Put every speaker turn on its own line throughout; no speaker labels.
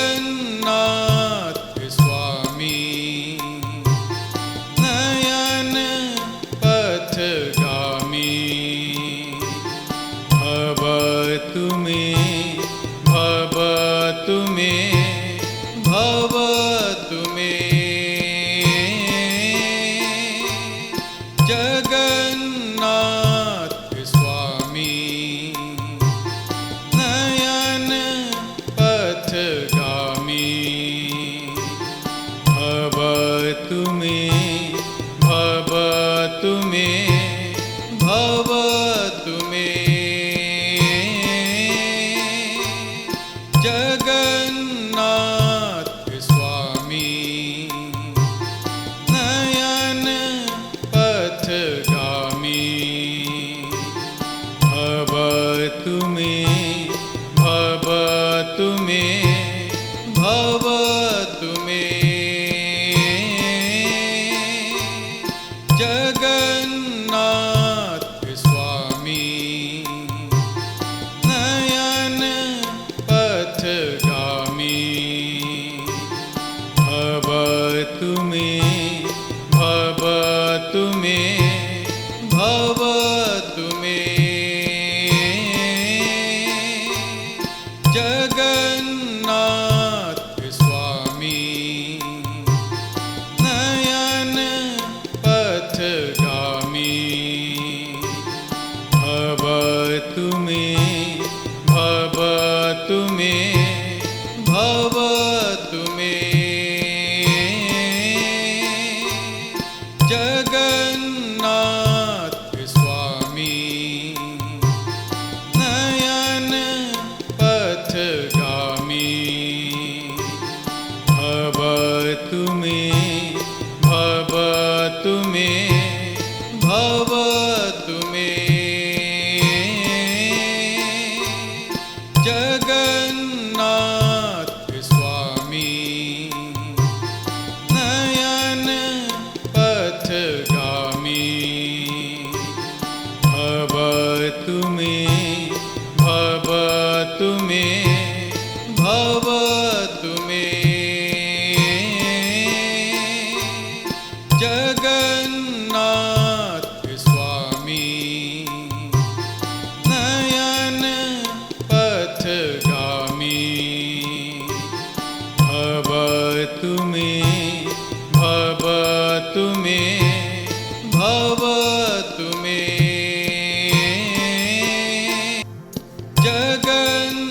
जगन्नाथ स्वामी नयन पथगामी भवतु मे भवतु मे भवतु मे जगन्नाथ स्वामी नयन पथगामी भवतु मे भवतु मे भवतु मे जगन्नाथ स्वामी नयन पथगामी भवतु मे भवतु मे भवतु मे जगन्नाथ स्वामी नयन पथगामी भवतु मे भवतु मे भवतु मे जगन्नाथ स्वामी नयन पथगामी भवतु मे भवतु मे भवतु मे जगन्नाथ स्वामी नयन पथगामी भवतु मे भवतु मे भवतु मे जगन्नाथ स्वामी नयन पथगामी भवतु मे भवतु मे भवतु मे जगन्नाथ स्वामी नयन पथगामी भवतु मे भवतु मे भवतु मे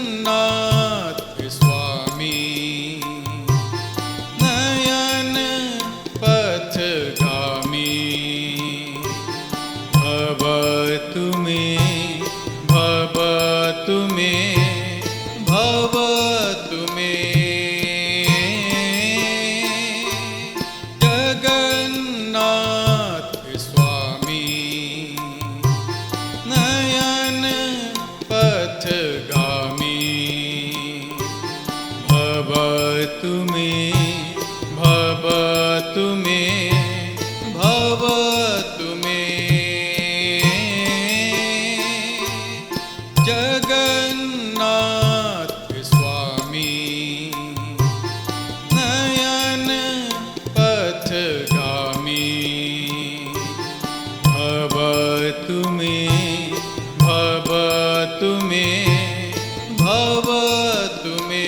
जगन्नाथ स्वामी नयन पथगामी भवतु मे भवतु मे भवतु मे जगन्नाथ स्वामी नयन पथगामी भवतु मे भवतु मे भवतु मे जगन्नाथ स्वामी नयन पथगामी भवतु मे भवतु मे भवतु मे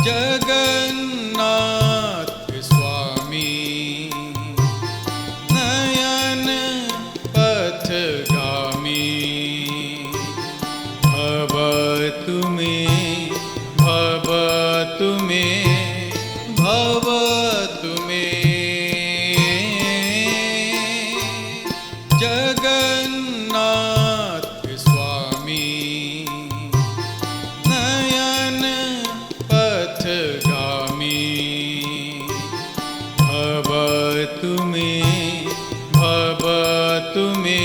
जगन्नाथ स्वामी नयन पथगामी भवतु मे भवतु मे भवतु मे जगन्नाथ स्वामी नयन पथगामी भवतु मे भवतु मे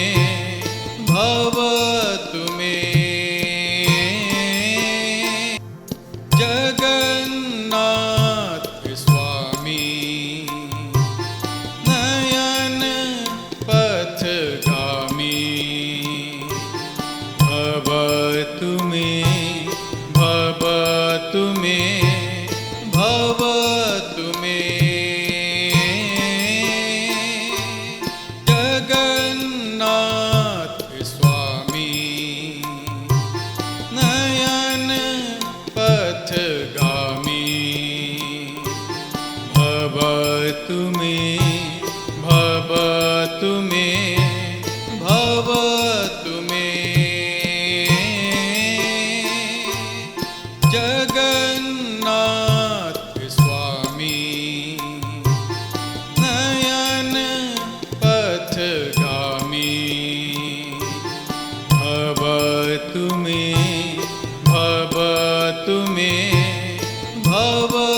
भवतु मे जगन्नाथ स्वामी नयन पथगामी भवतु मे भवतु मे भवतु मे जगन्नाथ स्वामी नयन पथगामी भवतु मे भवतु मे भवतु मे जगन्नाथ स्वामी नयन पथगामी भवतु मे भवतु मे भवतु